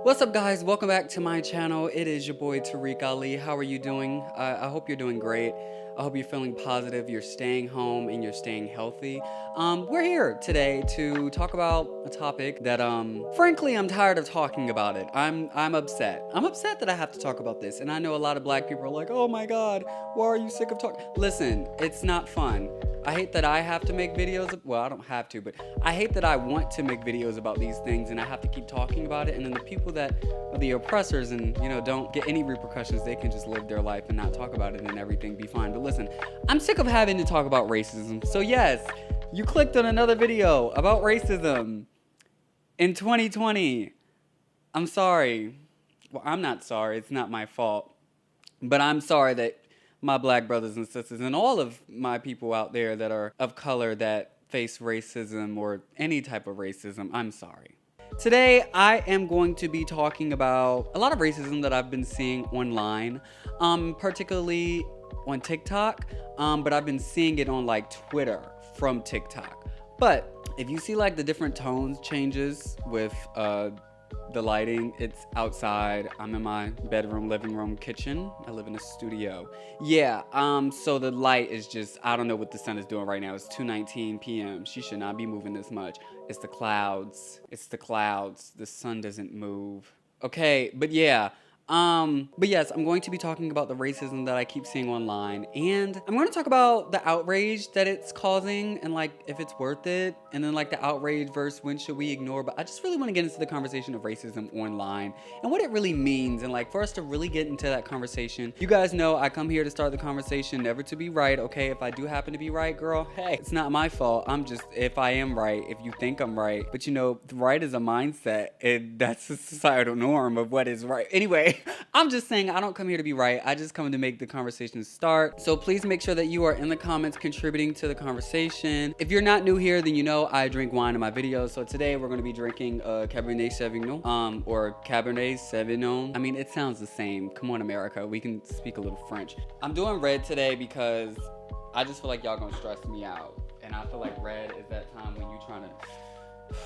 What's up, guys? Welcome back to my channel. It is your boy Tarek Ali. How are you doing? I hope you're doing great. I hope you're feeling positive, you're staying home, and you're staying healthy. We're here today to talk about a topic that, frankly, I'm tired of talking about it. I'm upset. I'm upset that I have to talk about this, and I know a lot of black people are like, oh my god, why are you sick of talking? Listen, it's not fun. I hate that I have to make videos, well, I don't have to, but I hate that I want to make videos about these things and I have to keep talking about it, and then the people that are the oppressors and, don't get any repercussions, they can just live their life and not talk about it and everything be fine. But listen, I'm sick of having to talk about racism. So yes, you clicked on another video about racism in 2020. I'm sorry. Well, I'm not sorry. It's not my fault. But I'm sorry that my black brothers and sisters and all of my people out there that are of color that face racism or any type of racism, I'm sorry. Today, I am going to be talking about a lot of racism that I've been seeing online, particularly on TikTok, but I've been seeing it on like Twitter from TikTok. But if you see like the different tones changes with the lighting, it's outside. I'm in my bedroom, living room, kitchen. I live in a studio. Yeah, so the light is just, I don't know what the sun is doing right now. It's 2:19 p.m. She should not be moving this much. It's the clouds. It's the clouds. The sun doesn't move. Okay, but yeah. But yes, I'm going to be talking about the racism that I keep seeing online, and I'm going to talk about the outrage that it's causing and like if it's worth it, and then like the outrage versus when should we ignore. But I just really want to get into the conversation of racism online and what it really means, and like for us to really get into that conversation. You guys know I come here to start the conversation, never to be right, okay? If I do happen to be right, girl, hey, it's not my fault. I'm just, if I am right, if you think I'm right, but right is a mindset, and that's a societal norm of what is right. Anyway, I'm just saying I don't come here to be right. I just come to make the conversation start. So please make sure that you are in the comments contributing to the conversation. If you're not new here, then you know I drink wine in my videos. So today we're going to be drinking Cabernet Sauvignon, or Cabernet Sauvignon. I mean, it sounds the same. Come on, America. We can speak a little French. I'm doing red today because I just feel like y'all gonna stress me out. And I feel like red is that time when you're trying to,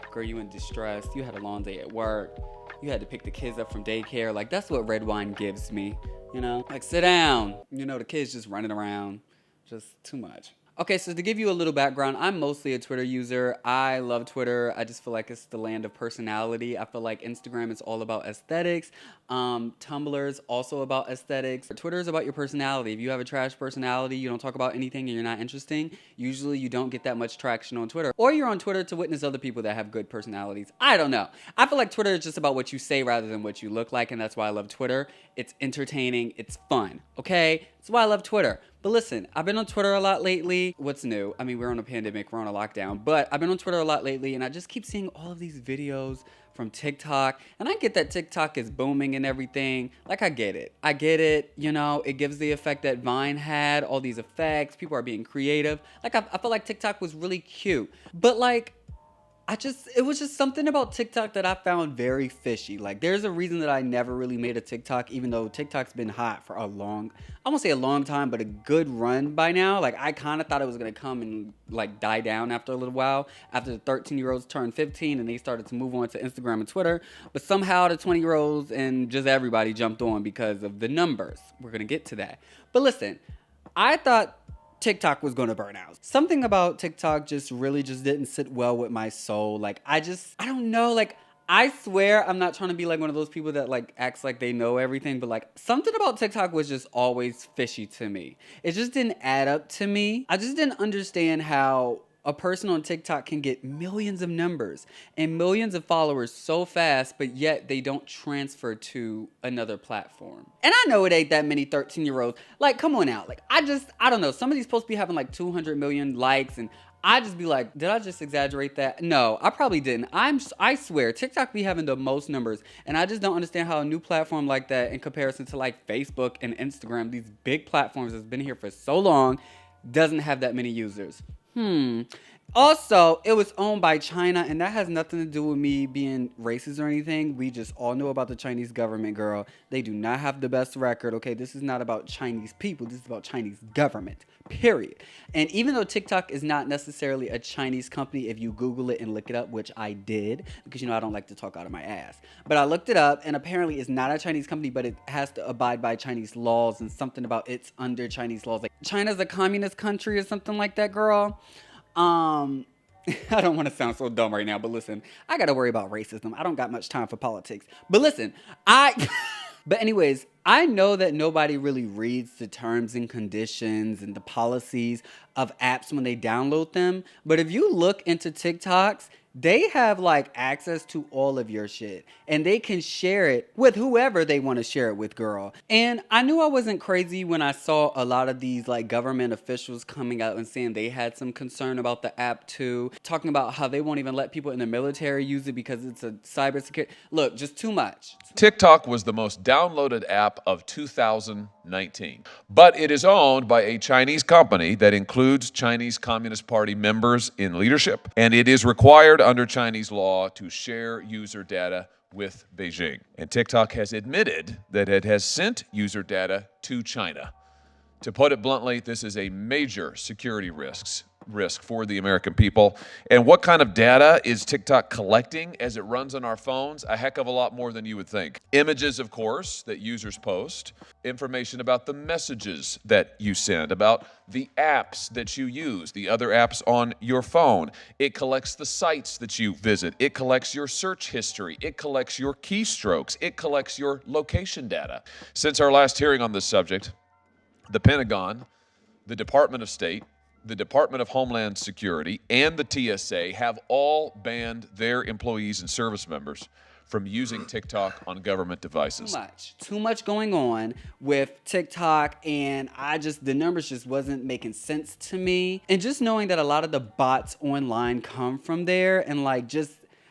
girl, you in distress. You had a long day at work. You had to pick the kids up from daycare. Like, that's what red wine gives me, Like, sit down. The kids just running around. Just too much. Okay, so to give you a little background, I'm mostly a Twitter user. I love Twitter. I just feel like it's the land of personality. I feel like Instagram is all about aesthetics. Tumblr is also about aesthetics. Twitter is about your personality. If you have a trash personality, you don't talk about anything, and you're not interesting, usually you don't get that much traction on Twitter. Or you're on Twitter to witness other people that have good personalities. I don't know. I feel like Twitter is just about what you say rather than what you look like, and that's why I love Twitter. It's entertaining. It's fun, okay? That's why I love Twitter. But listen, I've been on Twitter a lot lately. What's new? I mean, we're on a pandemic, we're on a lockdown, but I've been on Twitter a lot lately, and I just keep seeing all of these videos from TikTok, and I get that TikTok is booming and everything. Like, I get it. It gives the effect that Vine had, all these effects. People are being creative. Like, I feel like TikTok was really cute, but like, it was just something about TikTok that I found very fishy. Like, there's a reason that I never really made a TikTok, even though TikTok's been hot for I won't say a long time, but a good run by now. Like, I kind of thought it was going to come and like die down after a little while, after the 13-year-olds turned 15 and they started to move on to Instagram and Twitter. But somehow the 20-year-olds and just everybody jumped on because of the numbers. We're going to get to that. But listen, I thought TikTok was going to burn out. Something about TikTok just didn't sit well with my soul. Like, I don't know. Like, I swear I'm not trying to be like one of those people that like acts like they know everything, but like something about TikTok was just always fishy to me. It just didn't add up to me. I just didn't understand how a person on TikTok can get millions of numbers and millions of followers so fast, but yet they don't transfer to another platform. And I know it ain't that many 13-year-olds. Like, come on out. Like, I don't know. Some of these supposed to be having like 200 million likes, and I just be like, did I just exaggerate that? No, I probably didn't. I swear, TikTok be having the most numbers, and I just don't understand how a new platform like that, in comparison to like Facebook and Instagram, these big platforms that's been here for so long, doesn't have that many users. Also, it was owned by China, and that has nothing to do with me being racist or anything. We just all know about the Chinese government, girl. They do not have the best record, okay? This is not about Chinese people. This is about Chinese government, period. And even though TikTok is not necessarily a Chinese company, if you Google it and look it up, which I did, because I don't like to talk out of my ass. But I looked it up, and apparently it's not a Chinese company, but it has to abide by Chinese laws and something about it's under Chinese laws. Like China's a communist country or something like that, girl. Um, I don't want to sound so dumb right now, but listen, I got to worry about racism. I don't got much time for politics. But listen, but anyways, I know that nobody really reads the terms and conditions and the policies of apps when they download them. But if you look into TikToks, they have like access to all of your shit and they can share it with whoever they want to share it with, girl. And I knew I wasn't crazy when I saw a lot of these like government officials coming out and saying they had some concern about the app too, talking about how they won't even let people in the military use it because it's a cybersecurity. Look, just too much. TikTok was the most downloaded app of 2019, but it is owned by a Chinese company that includes Chinese Communist Party members in leadership, and it is required under Chinese law to share user data with Beijing. And TikTok has admitted that it has sent user data to China. To put it bluntly, this is a major security risk for the American people. And what kind of data is TikTok collecting as it runs on our phones? A heck of a lot more than you would think. Images, of course, that users post, information about the messages that you send, about the apps that you use, the other apps on your phone. It collects the sites that you visit. It collects your search history. It collects your keystrokes. It collects your location data. Since our last hearing on this subject, the Pentagon, the Department of State, the Department of Homeland Security, and the TSA have all banned their employees and service members from using TikTok on government devices. Too much going on with TikTok, and the numbers just wasn't making sense to me. And just knowing that a lot of the bots online come from there, and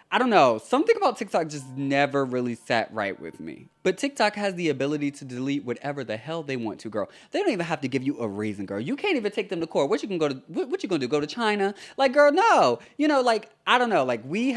I don't know, something about TikTok just never really sat right with me. But TikTok has the ability to delete whatever the hell they want to, girl. They don't even have to give you a reason, girl. You can't even take them to court. What you gonna do? Go to China? Like, girl, no. I don't know. Like, we all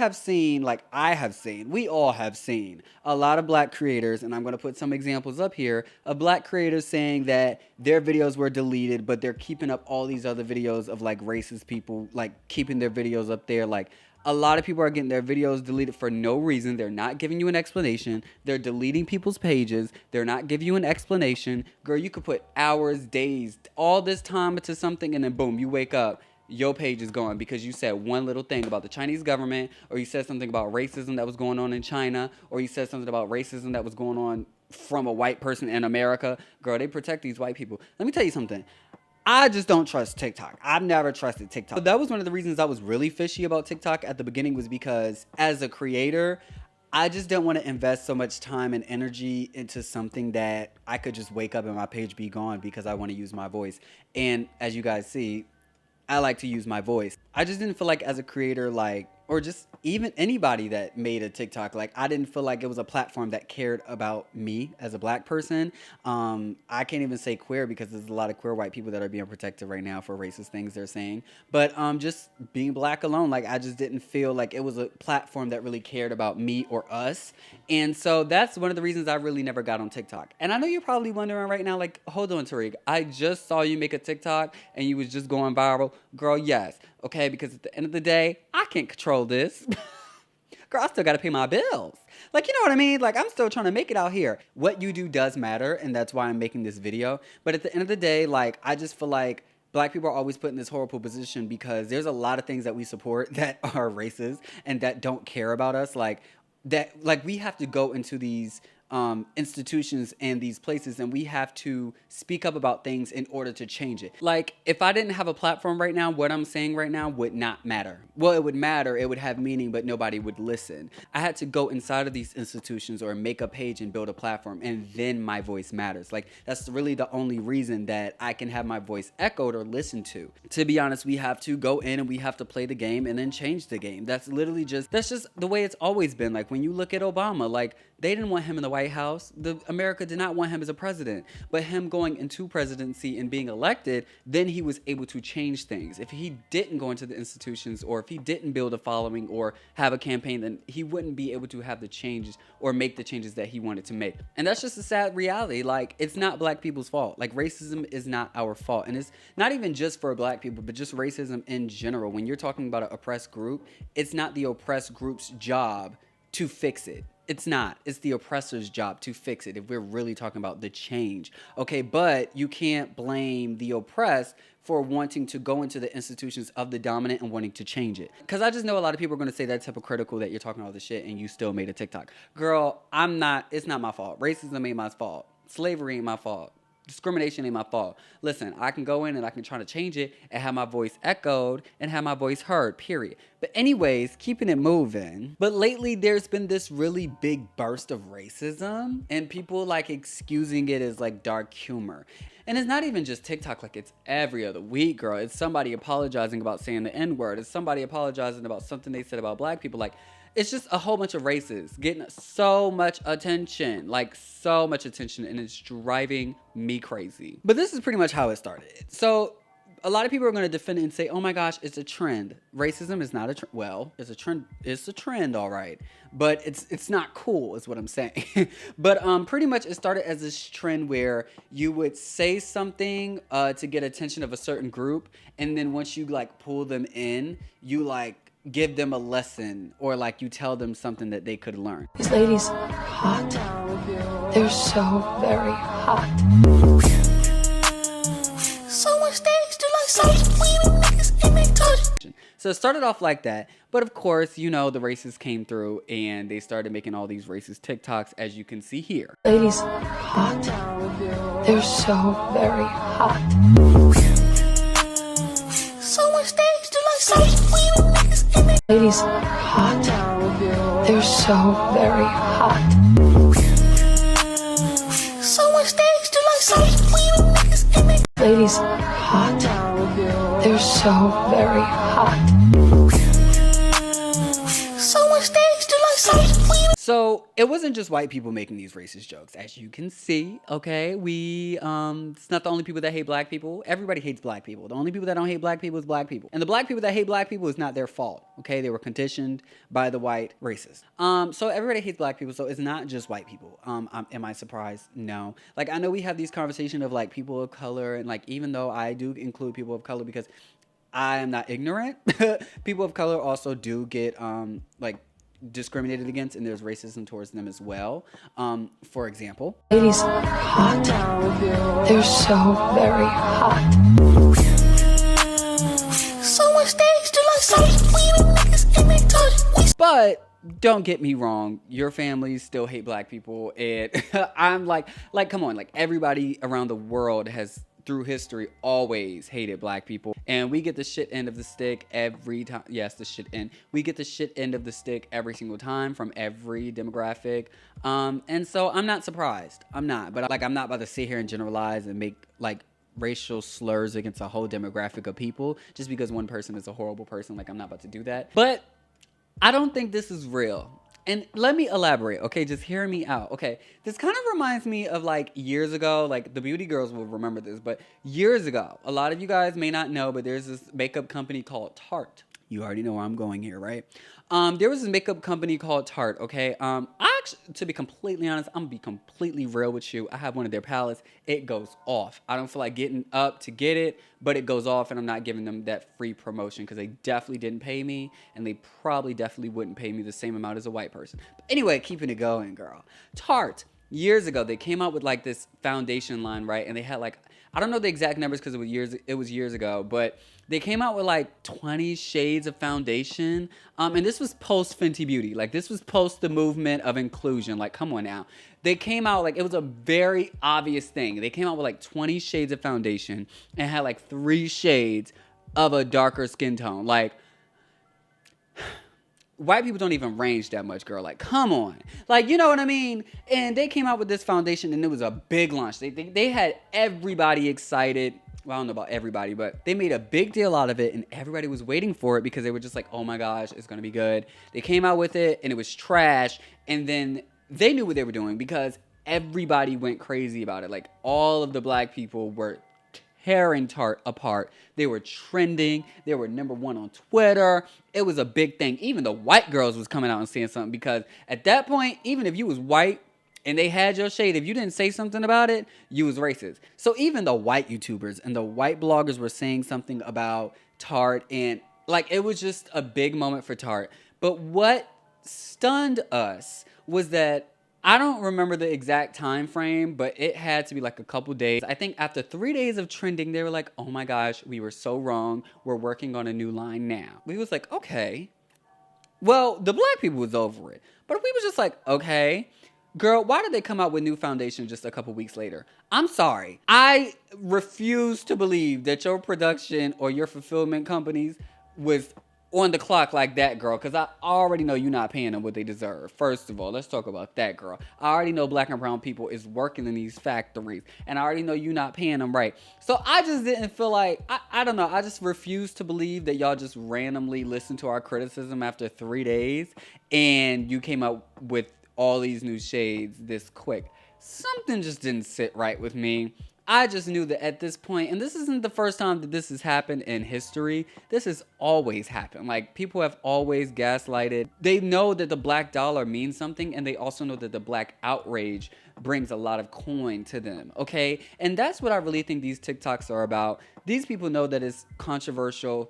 have seen a lot of black creators, and I'm gonna put some examples up here of black creators saying that their videos were deleted, but they're keeping up all these other videos of like racist people, like keeping their videos up there, like. A lot of people are getting their videos deleted for no reason. They're not giving you an explanation. They're deleting people's pages. They're not giving you an explanation. Girl, you could put hours, days, all this time into something, and then boom, you wake up, your page is gone because you said one little thing about the Chinese government, or you said something about racism that was going on in China, or you said something about racism that was going on from a white person in America. Girl, they protect these white people. Let me tell you something. I just don't trust TikTok. I've never trusted TikTok. But that was one of the reasons I was really fishy about TikTok at the beginning, was because as a creator, I just didn't want to invest so much time and energy into something that I could just wake up and my page be gone because I want to use my voice. And as you guys see, I like to use my voice. I just didn't feel like as a creator, or just even anybody that made a TikTok, I didn't feel like it was a platform that cared about me as a black person. I can't even say queer because there's a lot of queer white people that are being protected right now for racist things they're saying. But just being black alone, I just didn't feel like it was a platform that really cared about me or us. And so that's one of the reasons I really never got on TikTok. And I know you're probably wondering right now, hold on, Tuh-reek, I just saw you make a TikTok and you was just going viral. Girl, yes. Okay, because at the end of the day, I can't control this. Girl, I still got to pay my bills. You know what I mean? I'm still trying to make it out here. What you do does matter, and that's why I'm making this video. But at the end of the day, I just feel like black people are always put in this horrible position because there's a lot of things that we support that are racist and that don't care about us. We have to go into these institutions and these places, and we have to speak up about things in order to change it. If I didn't have a platform right now, what I'm saying right now would not matter. Well, it would matter, it would have meaning, but nobody would listen. I had to go inside of these institutions or make a page and build a platform, and then my voice matters. That's really the only reason that I can have my voice echoed or listened to. To be honest, we have to go in and we have to play the game and then change the game. That's just the way it's always been. When you look at Obama, they didn't want him in the White White House, America did not want him as a president. But him going into presidency and being elected, then he was able to change things. If he didn't go into the institutions, or if he didn't build a following or have a campaign, then he wouldn't be able to have the changes or make the changes that he wanted to make. And that's just a sad reality. Like, it's not black people's fault. Like, racism is not our fault. And it's not even just for black people, but just racism in general. When you're talking about an oppressed group, it's not the oppressed group's job to fix it. It's not. It's the oppressor's job to fix it, if we're really talking about the change. Okay, but you can't blame the oppressed for wanting to go into the institutions of the dominant and wanting to change it. Because I just know a lot of people are going to say that's hypocritical, that you're talking all this shit and you still made a TikTok. Girl, it's not my fault. Racism ain't my fault. Slavery ain't my fault. Discrimination ain't my fault. Listen, I can go in and I can try to change it and have my voice echoed and have my voice heard, period. But anyways, keeping it moving. But lately there's been this really big burst of racism and people like excusing it as like dark humor. And it's not even just TikTok, like it's every other week, girl. It's somebody apologizing about saying the N-word. It's somebody apologizing about something they said about black people. Like, it's just a whole bunch of races getting so much attention, like so much attention, and it's driving me crazy. But this is pretty much how it started. So a lot of people are going to defend it and say, oh my gosh, it's a trend. Racism is not a trend. Well, it's a trend. It's a trend, all right. But it's not cool is what I'm saying. But pretty much it started as this trend where you would say something to get attention of a certain group. And then once you like pull them in, you like give them a lesson, or like you tell them something that they could learn. These ladies are hot. They're so very hot. So much stage to like so we niggas and they touch. So it started off like that, but of course, you know, the racists came through and they started making all these racist TikToks, as you can see here. Ladies are hot. They're so very hot. So much stage to like so we niggas and they. Ladies are hot. They're so very hot. So much stage to like so we niggas and they. Ladies are hot. They're so very hot. So much stage to like so we. So it wasn't just white people making these racist jokes, as you can see. Okay, it's not the only people that hate black people. Everybody hates black people. The only people that don't hate black people is black people, and the black people that hate black people is not their fault. Okay, they were conditioned by the white racists. So everybody hates black people. So it's not just white people. Am I surprised? No. Like, I know we have these conversations of like people of color, and like even though I do include people of color because I am not ignorant, people of color also do get like discriminated against, and there's racism towards them as well. For example, ladies are hot. They're so very hot. So much stage to like so we niggas and they touch. But don't get me wrong, your families still hate black people, and I'm like come on, like everybody around the world has through history always hated black people, and we get the shit end of the stick every time. Yes, the shit end. We get the shit end of the stick every single time from every demographic. And so I'm not surprised. I'm not, but like I'm not about to sit here and generalize and make like racial slurs against a whole demographic of people just because one person is a horrible person. Like, I'm not about to do that. But I don't think this is real. And let me elaborate, okay? Just hear me out, okay? This kind of reminds me of like years ago, like the beauty girls will remember this, but years ago, a lot of you guys may not know, but there's this makeup company called Tarte. You already know where I'm going here, right? There was this makeup company called Tarte, okay? I actually, to be completely honest, I'm gonna be completely real with you. I have one of their palettes. It goes off. I don't feel like getting up to get it, but it goes off, and I'm not giving them that free promotion because they definitely didn't pay me, and they probably definitely wouldn't pay me the same amount as a white person. But anyway, keeping it going, girl. Tarte, years ago, they came out with like this foundation line, right? And they had like, I don't know the exact numbers because it was years ago, but they came out with like 20 shades of foundation. And this was post Fenty Beauty. Like, this was post the movement of inclusion. Like, come on now. They came out, like, it was a very obvious thing. They came out with like 20 shades of foundation and had like 3 shades of a darker skin tone. Like, white people don't even range that much, girl. Like, come on. Like, you know what I mean? And they came out with this foundation, and it was a big launch. They had everybody excited. Well, I don't know about everybody, but they made a big deal out of it, and everybody was waiting for it because they were just like, oh my gosh, it's going to be good. They came out with it, and it was trash. And then they knew what they were doing because everybody went crazy about it. Like, all of the black people were tearing Tarte apart. They were trending. They were number one on Twitter. It was a big thing. Even the white girls was coming out and saying something, because at that point, even if you was white and they had your shade, if you didn't say something about it, you was racist. So even the white YouTubers and the white bloggers were saying something about Tarte, and like, it was just a big moment for Tarte. But what stunned us was that, I don't remember the exact time frame, but it had to be like a couple days. I think after 3 days of trending, they were like, oh my gosh, we were so wrong. We're working on a new line now. We was like, okay. Well, the black people was over it. But we was just like, okay. Girl, why did they come out with new foundation just a couple weeks later? I'm sorry. I refuse to believe that your production or your fulfillment companies was on the clock like that, girl, because I already know you're not paying them what they deserve. First of all, let's talk about that, girl. I already know black and brown people is working in these factories, and I already know you're not paying them right. So I just didn't feel like, I don't know, I just refuse to believe that y'all just randomly listened to our criticism after 3 days, and you came up with all these new shades this quick. Something just didn't sit right with me. I just knew that at this point, and this isn't the first time that this has happened in history. This has always happened. Like, people have always gaslighted. They know that the black dollar means something, and they also know that the black outrage brings a lot of coin to them, okay? And that's what I really think these TikToks are about. These people know that it's controversial.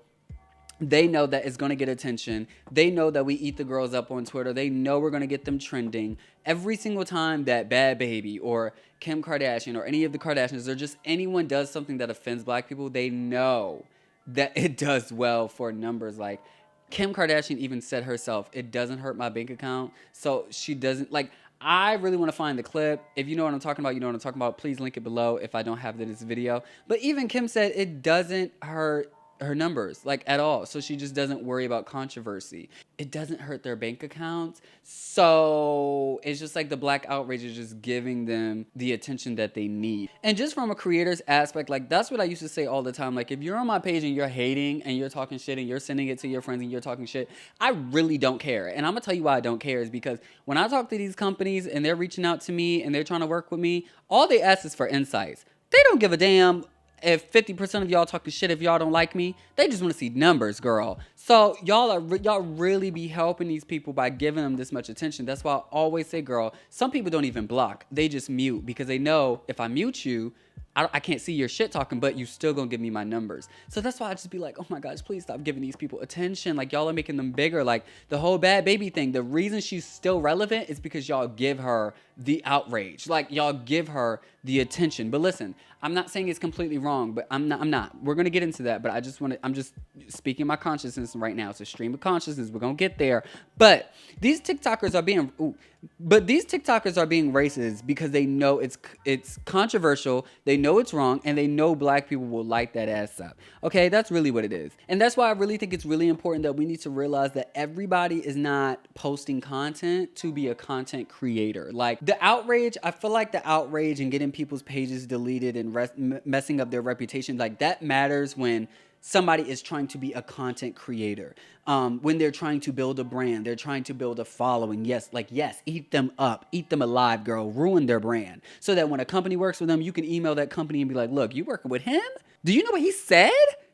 They know that it's going to get attention. They know that we eat the girls up on Twitter. They know we're going to get them trending. Every single time that Bad Baby or Kim Kardashian or any of the Kardashians or just anyone does something that offends black people, they know that it does well for numbers. Like, Kim Kardashian even said herself, it doesn't hurt my bank account. So she doesn't, like, I really want to find the clip. If you know what I'm talking about, you know what I'm talking about. Please link it below if I don't have this video. But even Kim said it doesn't hurt her numbers, like, at all. So she just doesn't worry about controversy. It doesn't hurt their bank accounts. So it's just like the black outrage is just giving them the attention that they need. And just from a creator's aspect, like, that's what I used to say all the time. Like, if you're on my page and you're hating and you're talking shit and you're sending it to your friends and you're talking shit, I really don't care. And I'm gonna tell you why I don't care is because when I talk to these companies and they're reaching out to me and they're trying to work with me, all they ask is for insights. They don't give a damn if 50% of y'all talking shit if y'all don't like me. They just want to see numbers, girl. So y'all really be helping these people by giving them this much attention. That's why I always say, girl, some people don't even block. They just mute because they know if I mute you, I can't see your shit talking, but you still gonna give me my numbers. So that's why I just be like, oh my gosh, please stop giving these people attention. Like, y'all are making them bigger. Like, the whole Bad Baby thing, the reason she's still relevant is because y'all give her the outrage. Like, y'all give her the attention. But listen, I'm not saying it's completely wrong, but I'm not. We're gonna get into that, but I'm just speaking my consciousness right now. It's a stream of consciousness. We're gonna get there. But these TikTokers are being racist because they know it's controversial, they know it's wrong, and they know black people will light that ass up. Okay, that's really what it is. And that's why I really think it's really important that we need to realize that everybody is not posting content to be a content creator. Like, the outrage, I feel like the outrage and getting people's pages deleted and messing up their reputation, like, that matters when somebody is trying to be a content creator. When they're trying to build a brand, they're trying to build a following. Yes, eat them up, eat them alive, girl, ruin their brand. So that when a company works with them, you can email that company and be like, look, you working with him? Do you know what he said?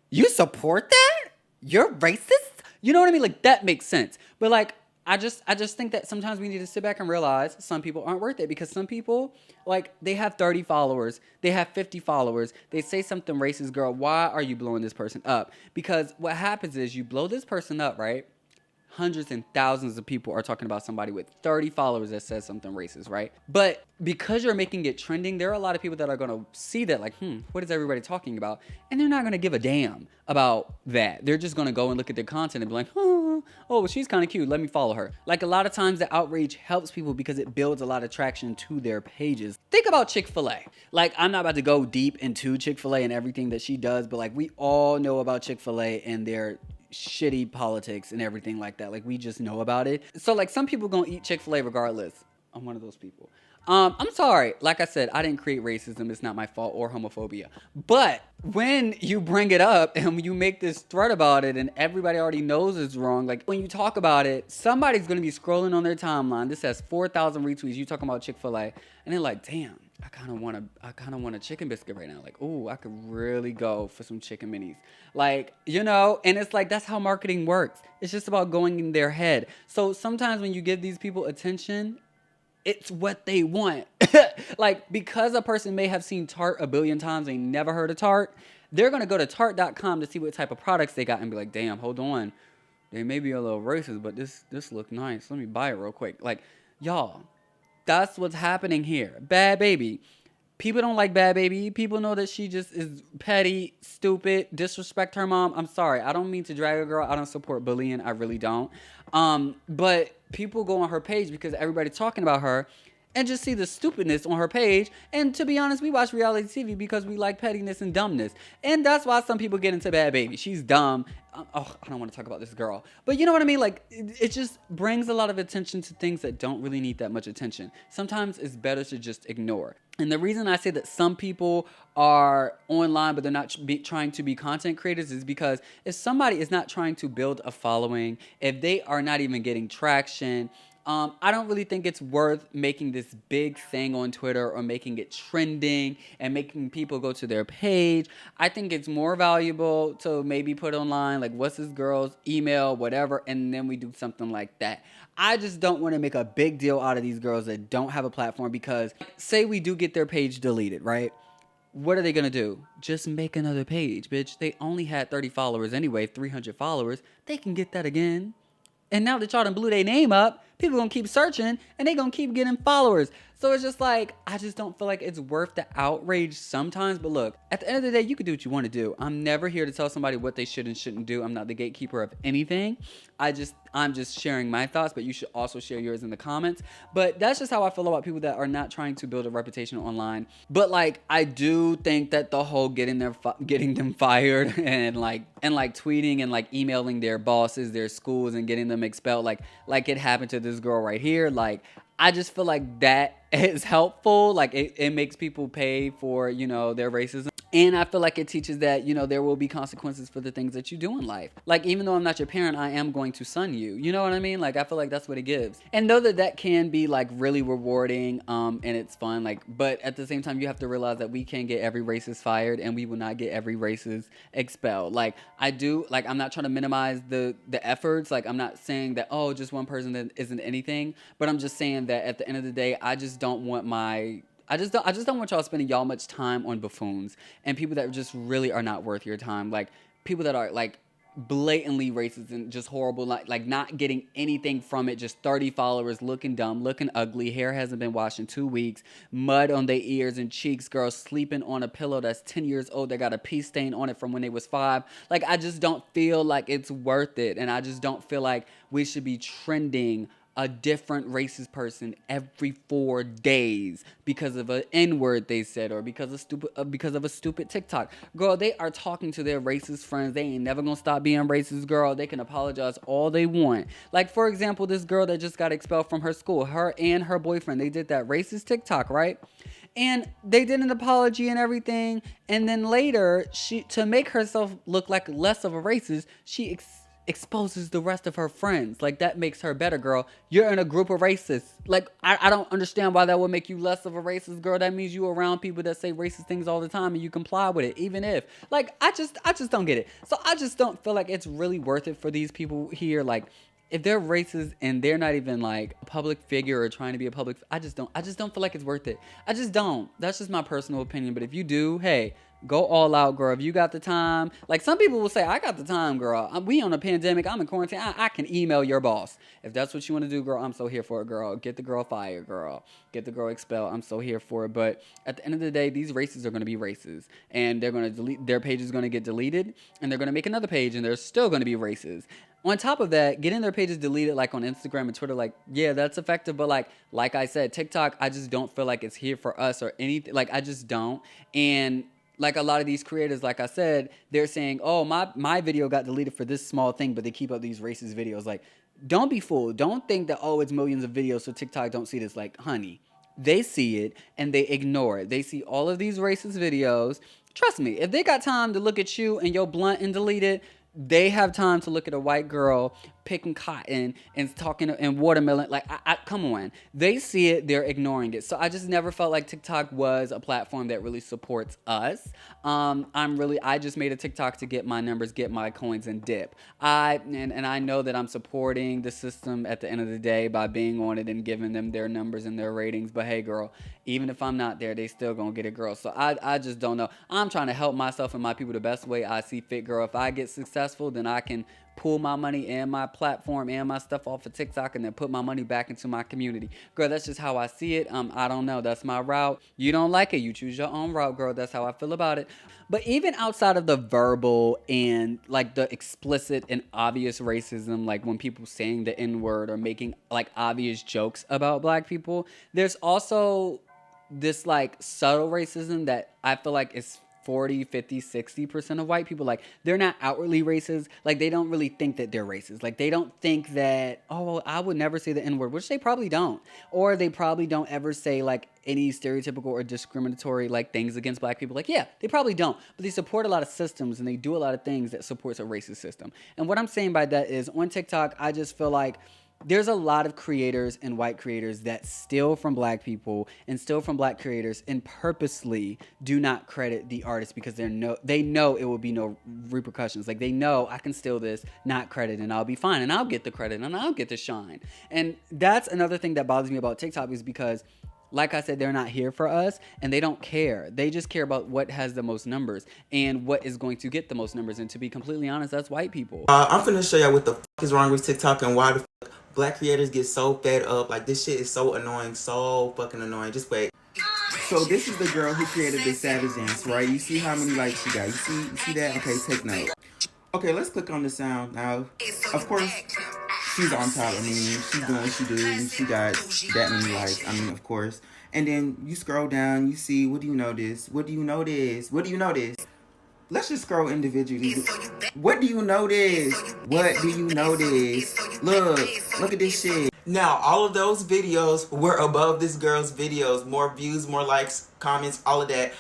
You support that? You're racist? You know what I mean? Like, that makes sense. But like, I just think that sometimes we need to sit back and realize some people aren't worth it, because some people, like, they have 30 followers, they have 50 followers, they say something racist, girl, why are you blowing this person up? Because what happens is you blow this person up, right? Hundreds and thousands of people are talking about somebody with 30 followers that says something racist, right? But because you're making it trending, there are a lot of people that are going to see that, like, what is everybody talking about? And they're not going to give a damn about that. They're just going to go and look at their content and be like, oh, she's kind of cute, let me follow her. Like, a lot of times the outrage helps people because it builds a lot of traction to their pages. Think about Chick-fil-A. Like, I'm not about to go deep into Chick-fil-A and everything that she does, but like, we all know about Chick-fil-A and their shitty politics and everything like that. Like, we just know about it. So like, some people gonna eat Chick-fil-A regardless. I'm one of those people. I'm sorry. Like I said, I didn't create racism. It's not my fault, or homophobia. But when you bring it up and you make this thread about it and everybody already knows it's wrong, like when you talk about it, somebody's going to be scrolling on their timeline. This has 4,000 retweets. You talking about Chick-fil-A, and they're like, damn, I kind of want a chicken biscuit right now. Like, ooh, I could really go for some chicken minis. Like, you know, and it's like, that's how marketing works. It's just about going in their head. So sometimes when you give these people attention, it's what they want. Like, because a person may have seen Tarte a billion times and never heard of Tarte, they're going to go to Tarte.com to see what type of products they got and be like, damn, hold on. They may be a little racist, but this look nice. Let me buy it real quick. Like, y'all, that's what's happening here. Bad Baby. People don't like Bad Baby. People know that she just is petty, stupid, disrespect her mom. I'm sorry. I don't mean to drag a girl. I don't support bullying. I really don't. But people go on her page because everybody's talking about her and just see the stupidness on her page. And to be honest, we watch reality TV because we like pettiness and dumbness. And that's why some people get into Bad Baby. She's dumb. I don't want to talk about this girl. But you know what I mean? Like, it just brings a lot of attention to things that don't really need that much attention. Sometimes it's better to just ignore. And the reason I say that some people are online but they're not trying to be content creators is because if somebody is not trying to build a following, if they are not even getting traction, I don't really think it's worth making this big thing on Twitter or making it trending and making people go to their page. I think it's more valuable to maybe put online, like, what's this girl's email, whatever, and then we do something like that. I just don't want to make a big deal out of these girls that don't have a platform because, say we do get their page deleted, right? What are they going to do? Just make another page, bitch. They only had 30 followers anyway, 300 followers. They can get that again. And now that y'all done blew their name up, people gonna keep searching and they gonna keep getting followers. So it's just like, I just don't feel like it's worth the outrage sometimes. But look, at the end of the day, you can do what you want to do. I'm never here to tell somebody what they should and shouldn't do. I'm not the gatekeeper of anything. I'm just sharing my thoughts, but you should also share yours in the comments. But that's just how I feel about people that are not trying to build a reputation online. But like, I do think that the whole getting them fired and tweeting and like emailing their bosses, their schools, and getting them expelled, like it happened to this girl right here, like, I just feel like that is helpful. Like, it makes people pay for, you know, their racism. And I feel like it teaches that, you know, there will be consequences for the things that you do in life. Like, even though I'm not your parent, I am going to son you. You know what I mean? Like, I feel like that's what it gives. And though that can be like really rewarding, and it's fun, like, but at the same time, you have to realize that we can't get every racist fired and we will not get every racist expelled. Like, I'm not trying to minimize the efforts. Like, I'm not saying that, oh, just one person that isn't anything, but I'm just saying that at the end of the day, I just don't want y'all spending y'all much time on buffoons and people that just really are not worth your time. Like, people that are like blatantly racist and just horrible, like not getting anything from it, just 30 followers, looking dumb, looking ugly, hair hasn't been washed in 2 weeks, mud on their ears and cheeks, girls sleeping on a pillow that's 10 years old that got a pee stain on it from when they was 5. Like, I just don't feel like it's worth it, and I just don't feel like we should be trending a different racist person every 4 days because of an N-word they said, or because of a stupid TikTok. Girl, they are talking to their racist friends. They ain't never gonna stop being racist, girl. They can apologize all they want. Like, for example, this girl that just got expelled from her school, her and her boyfriend, they did that racist TikTok, right? And they did an apology and everything. And then later, to make herself look like less of a racist, she exposes the rest of her friends. Like, that makes her better, girl. You're in a group of racists. Like, I don't understand why that would make you less of a racist, girl. That means you're around people that say racist things all the time and you comply with it, even if, like, I just don't get it. So I just don't feel like it's really worth it for these people here. Like, if they're racist and they're not even like a public figure or trying to be a public, I just don't feel like it's worth it. I just don't. That's just my personal opinion. But if you do, hey, go all out, girl. If you got the time, like, some people will say, I got the time, girl. We on a pandemic. I'm in quarantine. I can email your boss. If that's what you want to do, girl, I'm so here for it, girl. Get the girl fired, girl. Get the girl expelled. I'm so here for it. But at the end of the day, these racists are going to be racist, and they're going to delete, their page is going to get deleted, and they're going to make another page, and they're still going to be racist. On top of that, getting their pages deleted, like on Instagram and Twitter, like, yeah, that's effective. But like I said, TikTok, I just don't feel like it's here for us or anything. Like, I just don't. And like, a lot of these creators, like I said, they're saying, oh, my video got deleted for this small thing, but they keep up these racist videos. Like, don't be fooled. Don't think that, oh, it's millions of videos so TikTok don't see this. Like, honey, they see it and they ignore it. They see all of these racist videos. Trust me, if they got time to look at you and your blunt and delete it, they have time to look at a white girl picking cotton and talking and watermelon. Like, come on. They see it, they're ignoring it. So I just never felt like TikTok was a platform that really supports us. I just made a TikTok to get my numbers, get my coins, and dip. And I know that I'm supporting the system at the end of the day by being on it and giving them their numbers and their ratings. But hey, girl, even if I'm not there, they still gonna get it, girl. So I just don't know. I'm trying to help myself and my people the best way I see fit, girl. If I get successful, then I can pull my money and my platform and my stuff off of TikTok and then put my money back into my community. Girl, that's just how I see it. I don't know. That's my route. You don't like it, you choose your own route, girl. That's how I feel about it. But even outside of the verbal and like the explicit and obvious racism, like when people saying the N-word or making like obvious jokes about black people, there's also this like subtle racism that I feel like is 40, 50, 60% of white people. Like, they're not outwardly racist. Like, they don't really think that they're racist. Like, they don't think that, oh, I would never say the N-word, which they probably don't. Or they probably don't ever say, like, any stereotypical or discriminatory, like, things against black people. Like, yeah, they probably don't. But they support a lot of systems and they do a lot of things that supports a racist system. And what I'm saying by that is, on TikTok, I just feel like there's a lot of creators and white creators that steal from black people and steal from black creators and purposely do not credit the artist because they know it will be no repercussions. Like, they know I can steal this, not credit, and I'll be fine, and I'll get the credit, and I'll get the shine. And that's another thing that bothers me about TikTok is because, like I said, they're not here for us and they don't care. They just care about what has the most numbers and what is going to get the most numbers. And to be completely honest, that's white people. I'm finna show y'all what the fuck is wrong with TikTok and why the fuck black creators get so fed up. Like, this shit is so annoying, so fucking annoying. Just wait. So this is the girl who created the Savage Dance, right? You see how many likes she got? You see that? Okay, take note. Okay, let's click on the sound now. Of course, she's on top. I mean, she's doing what she do, and she got that many likes. I mean, of course. And then you scroll down, you see, what do you notice? What do you notice? What do you notice? Let's just scroll individually. What do you notice? What do you notice? Look at this shit. Now, all of those videos were above this girl's videos. More views, more likes, comments, all of that.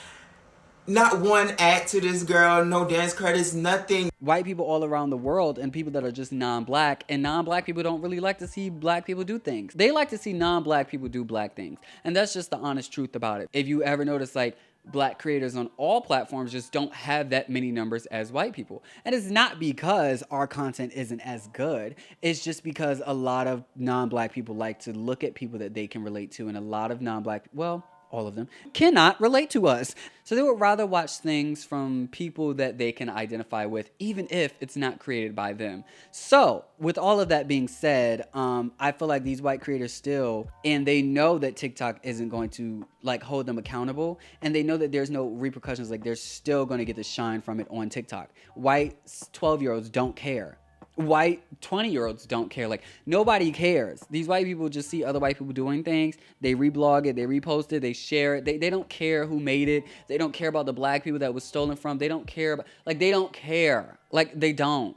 Not one ad to this girl, no dance credits, nothing. White people all around the world and people that are just non-black, and non-black people don't really like to see black people do things. They like to see non-black people do black things. And that's just the honest truth about it. If you ever notice, like, black creators on all platforms just don't have that many numbers as white people. And it's not because our content isn't as good. It's just because a lot of non-black people like to look at people that they can relate to, and a lot of non-black, well, all of them, cannot relate to us. So they would rather watch things from people that they can identify with, even if it's not created by them. So with all of that being said, I feel like these white creators still, and they know that TikTok isn't going to like hold them accountable, and they know that there's no repercussions. Like, they're still going to get the shine from it on TikTok. White 12-year-olds don't care. White 20-year-olds don't care. Like, nobody cares. These white people just see other white people doing things. They reblog it. They repost it. They share it. They don't care who made it. They don't care about the black people that was stolen from. They don't care about, like, they don't care. Like, they don't.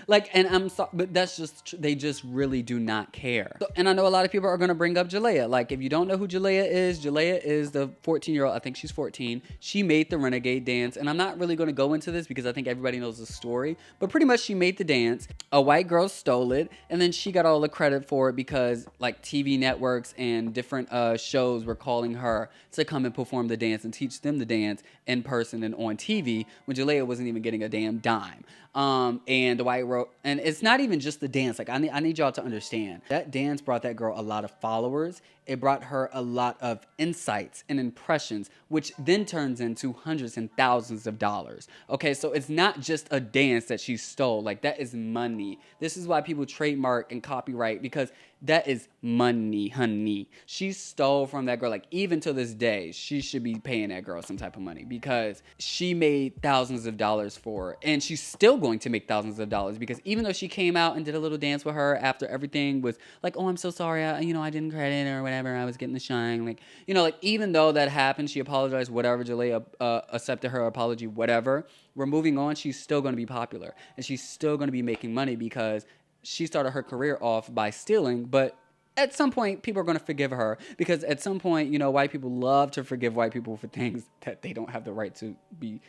Like, and I'm sorry, but that's just, they just really do not care. So, and I know a lot of people are going to bring up Jalea. Like, if you don't know who Jalea is the 14-year-old, I think she's 14. She made the Renegade dance. And I'm not really going to go into this because I think everybody knows the story. But pretty much she made the dance. A white girl stole it. And then she got all the credit for it because, like, TV networks and different shows were calling her to come and perform the dance and teach them the dance in person and on TV when Jalea wasn't even getting a damn dime. And the white girl, and it's not even just the dance. Like, I need y'all to understand that dance brought that girl a lot of followers. It brought her a lot of insights and impressions, which then turns into hundreds and thousands of dollars. Okay, so it's not just a dance that she stole. Like, that is money. This is why people trademark and copyright, because that is money, honey. She stole from that girl. Like, even to this day, she should be paying that girl some type of money because she made thousands of dollars for her. And she's still going to make thousands of dollars because even though she came out and did a little dance with her after everything was like, oh, I'm so sorry, I didn't credit or whatever, I was getting the shine. Like, like, even though that happened, she apologized, whatever, Jalea accepted her apology, whatever. We're moving on. She's still going to be popular and she's still going to be making money because she started her career off by stealing, but at some point people are going to forgive her, because at some point, white people love to forgive white people for things that they don't have the right to be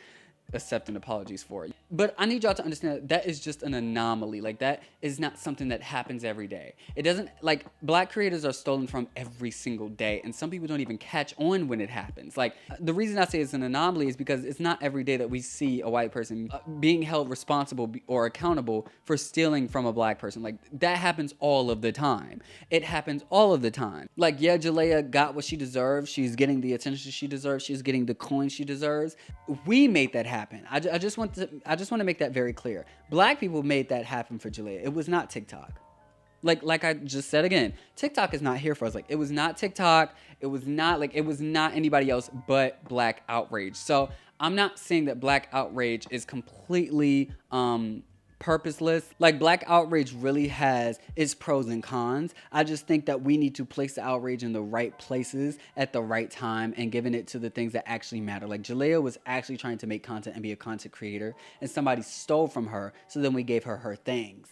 accepting apologies for. But I need y'all to understand that is just an anomaly. Like, that is not something that happens every day. It doesn't, like, black creators are stolen from every single day, and some people don't even catch on when it happens. Like, the reason I say it's an anomaly is because it's not every day that we see a white person being held responsible or accountable for stealing from a black person. Like, that happens all of the time. It happens all of the time. Like, yeah, Jalea got what she deserves. She's getting the attention she deserves. She's getting the coin she deserves. We made that happen. I just want to make that very clear. Black people made that happen for Jalea. It was not TikTok. Like I just said again, TikTok is not here for us. Like, it was not TikTok. It was not anybody else but Black Outrage. So I'm not saying that Black Outrage is completely purposeless. Like, Black Outrage really has its pros and cons. I just think that we need to place the outrage in the right places at the right time and giving it to the things that actually matter. Like, Jalea was actually trying to make content and be a content creator, and somebody stole from her, so then we gave her things.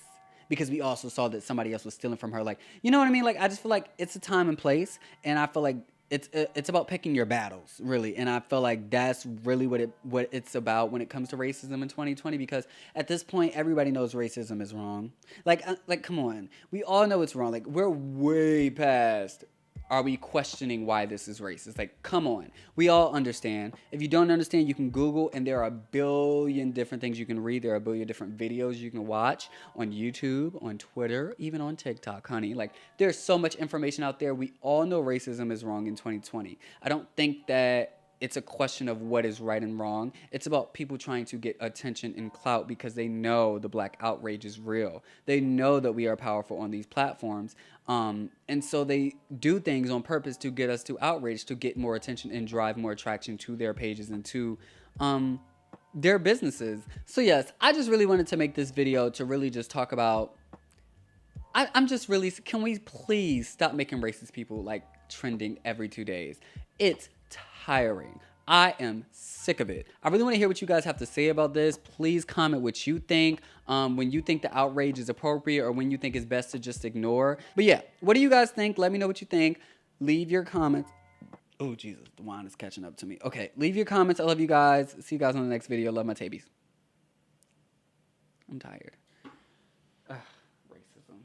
Because we also saw that somebody else was stealing from her. Like, you know what I mean? Like, I just feel like it's a time and place, and I feel like it's about picking your battles, really. And I feel like that's really what it's about when it comes to racism in 2020, because at this point, everybody knows racism is wrong. Like, come on. We all know it's wrong. Like, we're way past, are we questioning why this is racist? Like, come on. We all understand. If you don't understand, you can Google, and there are a billion different things you can read. There are a billion different videos you can watch on YouTube, on Twitter, even on TikTok, honey. Like, there's so much information out there. We all know racism is wrong in 2020. I don't think that it's a question of what is right and wrong. It's about people trying to get attention and clout because they know the Black outrage is real. They know that we are powerful on these platforms. And so they do things on purpose to get us to outrage, to get more attention and drive more attraction to their pages and to their businesses. So yes, I just really wanted to make this video to really just talk about, can we please stop making racist people like trending every 2 days? It's tiring. I am sick of it. I really want to hear what you guys have to say about this. Please comment what you think, when you think the outrage is appropriate or when you think it's best to just ignore. But yeah, what do you guys think? Let me know what you think. Leave your comments. Oh, Jesus, the wine is catching up to me. Okay, leave your comments. I love you guys. See you guys on the next video. Love my tabies. I'm tired. Ugh, racism.